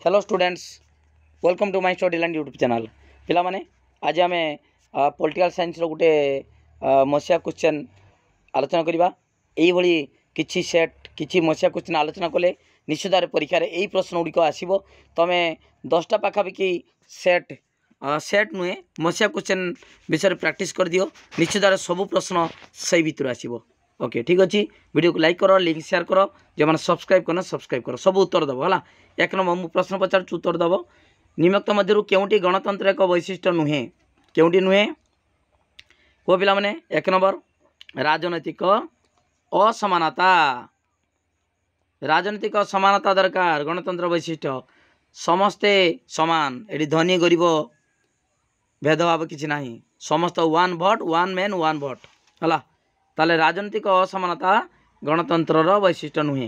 Hello students, welcome to my study land YouTube channel. पिला माने आज आम पॉलिटिकल साइंस गोटे मसीहा क्वेश्चन आलोचना करवा। यही किछि सेट किछि मसीहा क्वेश्चन आलोचना कले निश्चित भाव परीक्षा यही प्रश्न गुड़िक आसो। तुम 10टा पाखापाखि सेट सेट नुहे मसीहा क्वेश्चन विषय प्रैक्टिस कर दियो। निश्चित भाव सब प्रश्न से भितर आसो। ओके ठीक अच्छे, वीडियो को लाइक करो, लिंक शेयर करो, जो मैंने सब्सक्राइब करना सब्सक्राइब करो, सब उत्तर दब है। एक नंबर मु प्रश्न पचार उत्तर दब। निम्नक्त मध्य केउटी गणतंत्र एक वैशिष्ट्य नुहे, केउटी नुहे को पिला माने? एक नंबर राजनैतिक असमानता, राजनैतिक असमानता दरकार। गणतंत्र वैशिष्ट्य समस्ते समान, एटी धनी गरीब भेदभाव किसी ना, समस्त one vote one man one vote है। ताले राजनैतिक असमानता गणतंत्र वैशिष्ट्य नुहे,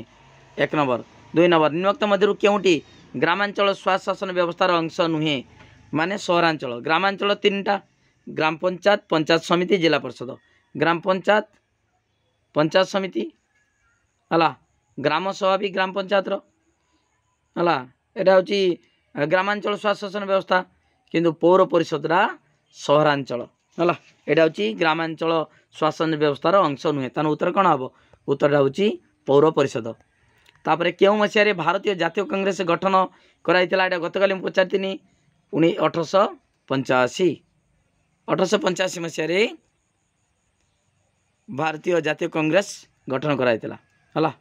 एक नंबर। दुई नंबर निम्नक्त मध्य केउटी ग्रामांचल स्वशासन व्यवस्थार अंश नुहे, माने सहरांचल। ग्रामांचल 3टा, ग्राम पंचायत, पंचायत समिति, जिला परिषद। ग्राम पंचायत, पंचायत समिति है, ग्राम सभा भी ग्राम पंचायत है। यहाँ हूँ ग्रामांचल स्वशासन व्यवस्था, किंतु पौर परिषदरा सहरांचल है। यहाँ हूँ ग्रामांचल शासन व्यवस्थार अंश नुहे। तार उत्तर कौन हम? उत्तर हूँ पौर परिषद। तापर क्यों मसीह भारतीय जातीय कांग्रेस गठन कराइला? गतकाली पचारि 1885 1885 मसीह भारतीय जातीय कांग्रेस गठन कराइला है।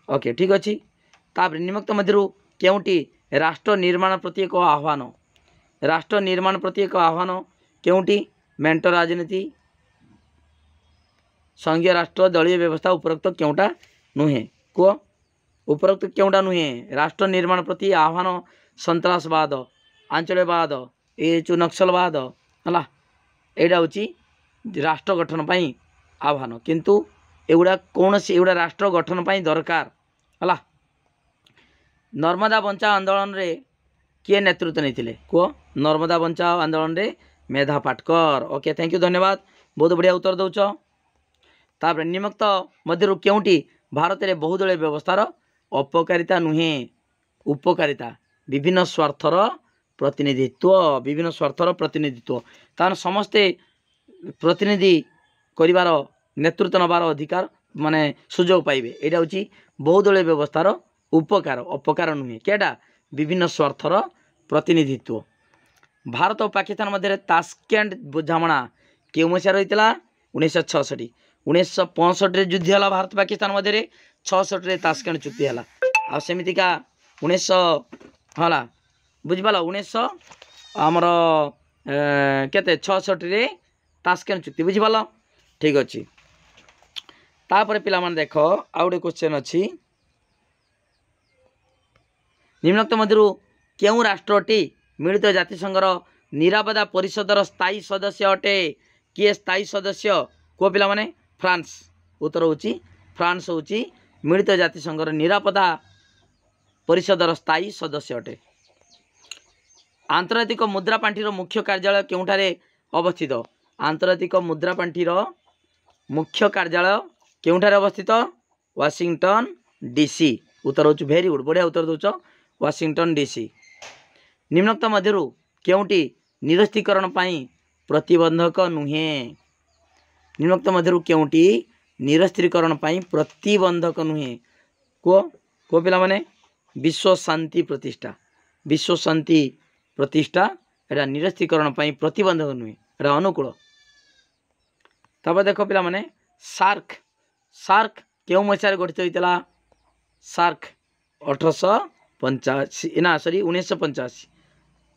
ओके ठीक अच्छे। तापर निम्नक्त मध्य केउटी राष्ट्र निर्माण प्रति एक आह्वान, राष्ट्र निर्माण प्रति एक आह्वान केउटी? मेंटो राजनीति, संघीय राष्ट्र, दलीय व्यवस्था, उपरोक्त क्योंटा नुहे को? उपरोक्त क्योंटा नुहे? राष्ट्र निर्माण प्रति आह्वान सन्त्रासवाद, आंचल्यवाद, ये जो नक्सलवाद है, यहाँ हूँ राष्ट्र गठन पाई आह्वान, किंतु एगुड़ा कौन से एगुड़ा राष्ट्र गठन पाई दरकार है। नर्मदा बंचाओ आंदोलन रे किए नेतृत्व नहीं को? नर्मदा बंचाओ आंदोलन रे Medha Patkar. Okay thank you, धन्यवाद, बहुत बढ़िया उत्तर दौच। तापर निम्नक्त मध्य केउटी भारत में बहुदलीय व्यवस्थार अपकारिता नुहे, उपकारिता? विभिन्न स्वार्थर प्रतिनिधित्व, विभिन्न स्वार्थर प्रतिनिधित्व। तार समस्ते प्रतिनिधि करिवार नेतृत्व नबार अधिकार माने सुजोग पाइबे। यहाँ हूँ बहुदलीय व्यवस्थार उपकार, अपकार नुहे। केटा? विभिन्न स्वार्थर प्रतिनिधित्व। भारत और पाकिस्तान मध्य तास्केंट बुझामणा क्यों मसीह रही? 1966। 1965 युद्ध है भारत पाकिस्तान मध्य, 66 तास्केंट चुक्ति है। आमतीका 1900 है बुझिपाल, 1900 आमर केते 66 तास्केंट चुक्ति बुझिपाल, ठीक अच्छे। तापर पिला माने देख आउ गोटे क्वेश्चन अच्छी। निम्नक्त मध्य क्यों राष्ट्रटी मिलित जातिसंघर निरापदा परिषदर स्थायी सदस्य अटे? किए स्थायी सदस्य को पिला माने? फ्रांस। उत्तर हूँ फ्रांस हूँ मिलित जातिसंघर निरापदा परिषदर स्थायी सदस्य अटे। आंतर्जातिक मुद्रा पांठीर मुख्य कार्यालय केउठारे अवस्थित? आंतर्जातिक मुद्रा पांठीर मुख्य कार्यालय केउठारे अवस्थित? Washington DC. उत्तर हूँ भेरी गुड, बढ़िया उत्तर दौच, वाशिंगटन डीसी। निम्नक्त मध्य केउटी निरस्तीकरण पाई प्रतिबंधक नुहे? निम्नक्त मध्य केउटी निरस्तीकरण पाई प्रतिबंधक नुहे को पिला माने? विश्व शांति प्रतिष्ठा, विश्व शांति प्रतिष्ठा एटा निरस्तीकरण पाई प्रतिबंधक नुहे, एटा अनुकूल। तब देख पिला माने सार्क, सार्क क्यों मसीह गठित होता? सार्क 1885 ना सॉरी 1985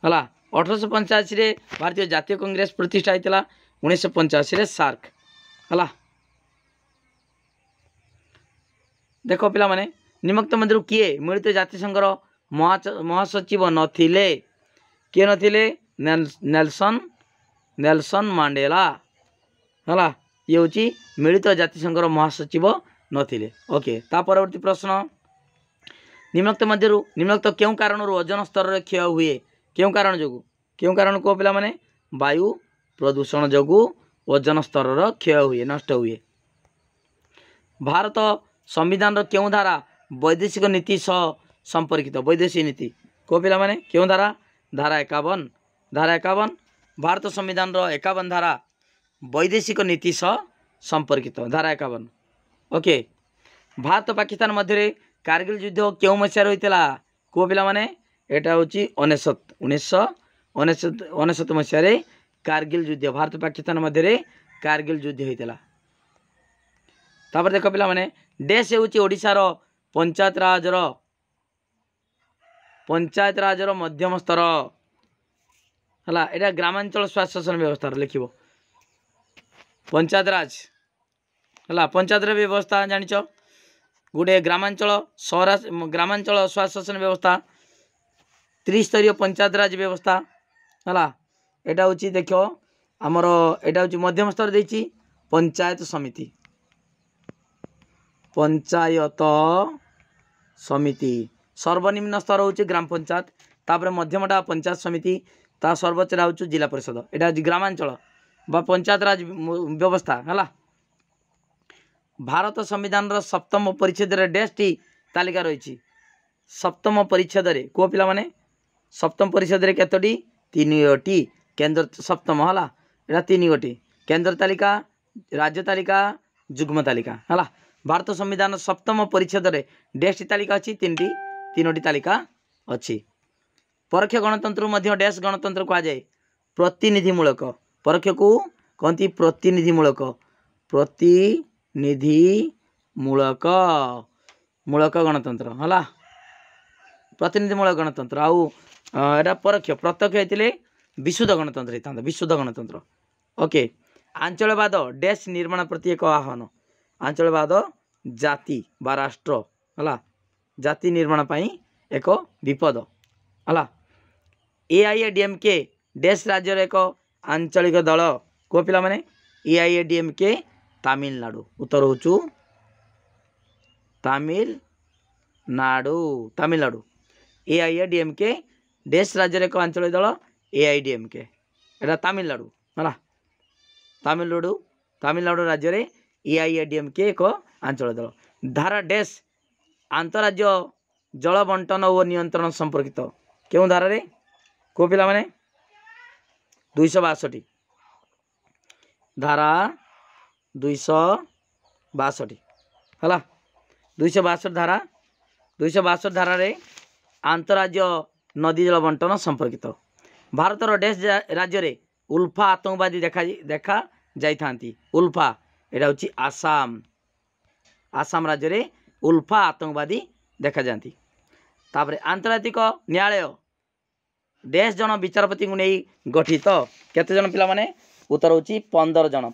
है। 1885 भारतीय जातीय कांग्रेस प्रतिष्ठा होता, 1985 सार्क है। देख पिला माने निम्नक्त मध्य किए मिलित जातिसंघर महासचिव नथिले? किए नथिले? नेल्सन नेल्सन मांडेला है। ये हूँ मिलित जातिसंघर महासचिव नथिले। ओके ता परवर्ती प्रश्न। निम्नक्त मध्य निम्नक्त क्यों कारण ओजन स्तर क्षय हुए? क्यों कारण जो? क्यों कारण को पिला माने? वायु प्रदूषण जोगु ओजन स्तर क्षय हुए, नष्ट हुए। भारत संविधान क्यों धारा वैदेशिक नीति सह संपर्कित वैदेशिक नीति को पिला माने क्यों धारा धारा 51 भारत संविधान रो 51 धारा वैदेशिक नीति सह संपर्कित धारा 51 ओके। भारत पाकिस्तान मध्य कारगिल युद्ध क्यों मसीह होता को पिला माने एटा होची 1999 मसीह कारगिल युद्ध भारत पाकिस्तान मध्य कारगिल युद्ध होता। तापर देख पिला माने देश होची ओडिशा रो पंचायत राजर मध्यम स्तर हला एटा ग्रामांचल स्वास्थ्य शासन व्यवस्था लिखिबो पंचायत राज हला पंचायत व्यवस्था जानिच गोटे ग्रामांचल स्वास्थ्य शासन व्यवस्था त्रिस्तरीय पंचायत राज व्यवस्था हला एटा होची देखो आमर एटा होची मध्यम स्तर देची पंचायत समिति सर्वनिम्न स्तर होची ग्राम पंचायत तापर मध्यमटा पंचायत समिति ता सर्वोच्चटा होची जिला परिषद एटा ग्रामांचल बा पंचायत राज व्यवस्था हला। भारत संविधान रो सप्तम परिच्छेद रे डेस्टी तालिका रही सप्तम परिच्छेद रे को पिला माने सप्तम परिच्छेद रे केतोटी 3टी केंद्र सप्तम हला एटा 3 गोटी केंद्र तालिका राज्य तालिका जुग्म तालिका हला। भारत संविधान सप्तम परिच्छेद रे डेस्टी तालिका अछि 3टी तालिका अछि। परोक्ष गणतंत्र मध्य डेश गणतंत्र कहा जाए प्रतिनिधिमूलक परोक्ष को कहती प्रतिनिधिमूलक मूलक गणतंत्र हला प्रतिनिधिमूलक गणतंत्र आउ एटा परोक्ष प्रत्यक्ष होते विशुद्ध गणतंत्र होता विशुद्ध गणतंत्र ओके। आंचलवाद डेश निर्माण प्रति एक आह्वान आंचलवाद जाति बा राष्ट्र हला जाति निर्माण पाई एक विपद हला। AIADMK डेश राज्यर एक आंचलिक दल को पिला माने AIADMK Tamil Nadu Uttar होचु Tamil Nadu AIADMK dash राज्यर एक आंचलिक दल AIADMK एटा तमिलनाडु हला तमिलनाडु राज्य रे AIADMK एक आंचल दल। धारा डेश आंतरराज्य जल बंटन और नियंत्रण संपर्कित क्यों धारा रे को पिला माने 262 धारा 262 हला 262 धारा रे आंतरराज्य नदी जल बंटन संपर्कित। भारत डेश राज्य रे उल्फा आतंकवादी देखा जाई थांती उल्फा एटा होची आसाम राज्य रे उल्फा आतंकवादी देखा जाती। तापरे आंतर्जातिक न्यायालय डेश जन विचारपति को नहीं गठित केते जन पिला माने उत्तर होची 15 जन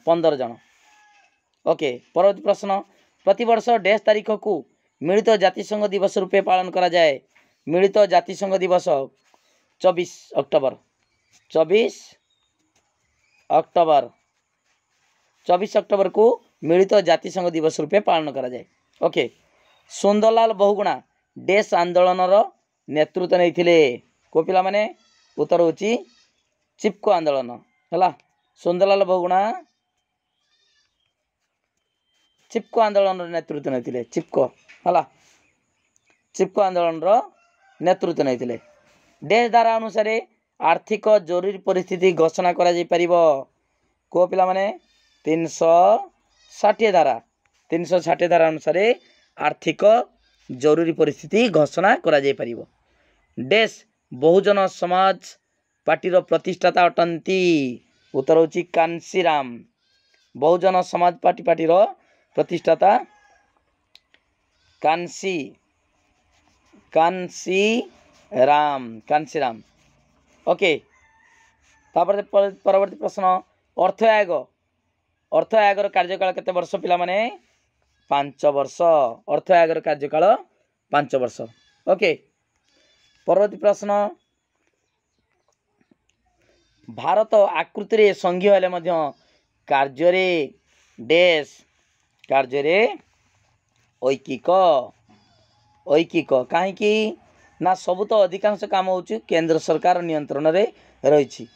ओके। परवर्ती प्रश्न प्रतिवर्ष डेश तारीख को मिलित जातिसंघ दिवस रूपे पालन करा जाए मिलित जातिसंघ दिवस 24 अक्टोबर 24 अक्टोबर को मिलित जातिसंघ दिवस रूपे पालन करा जाए ओके। सुंदरलाल बहुगुणा डेश आंदोलन नेतृत्व नहीं को पिला माने उत्तर होची चिपको आंदोलन हला। सुंदरलाल बहुगुणा चिपको आंदोलन नेतृत्व नहीं चिपको हला चिपको आंदोलन नेतृत्व नहीं। डेश धारा अनुसार आर्थिक जरूरी परिस्थिति घोषणा करा जाई परिबो को पिला माने 360 धारा अनुसार आर्थिक जरूरी परिस्थिति घोषणा करा जाई परिबो। डेश बहुजन समाज पार्टी प्रतिष्ठाता अटंती उत्तर होची कांसीराम बहुजन समाज पार्टी प्रतिष्ठाता कांसीराम ओके। तापर परवर्ती प्रश्न अर्थ आयोग कार्यकाल केते वर्ष पिला माने 5 वर्ष अर्थ आयोग कार्यकाल 5 वर्ष ओके। परवर्ती प्रश्न भारत आकृति रे संघीय हेले मध्य कार्य रे ऐकिक कहीं ना सबू तो अधिकांश काम हो केंद्र सरकार नियंत्रण रे रही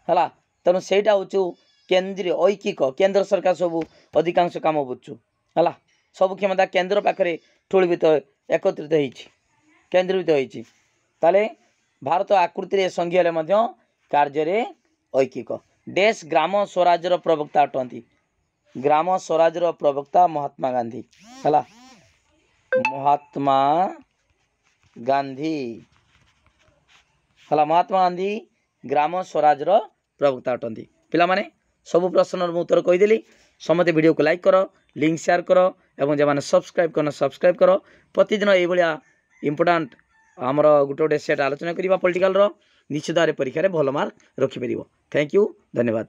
है तेणु सेटा हूँ केंद्रीय ऐकिक केंद्र सरकार सब अधिकांश काम बुझु है सब क्षमता केंद्र पाखे ठूलवित एकत्रित होती केन्द्रीभूत होइछि ताले भारत आकृति रे संघीय हेले मध्य कार्य रे ऐकिक देश ग्राम स्वराज्यर प्रवक्ता अटंती ग्राम स्वराज्यर प्रवक्ता महात्मा गांधी हला महात्मा गांधी हला महात्मा गांधी ग्राम स्वराज्यर प्रवक्ता अटंती पिला माने सब प्रश्न उत्तर कहीदेली समस्त वीडियो को लाइक करो लिंक शेयर करो एवं जो मैंने सब्सक्राइब करना सब्सक्राइब करो प्रतिदिन ये इंपोर्टाट आमर गोटे गोटे सेट आलोचना करवा पॉलिटिकल निश्चित भाव परीक्षा भल मार्क रखिपर थैंक यू धन्यवाद।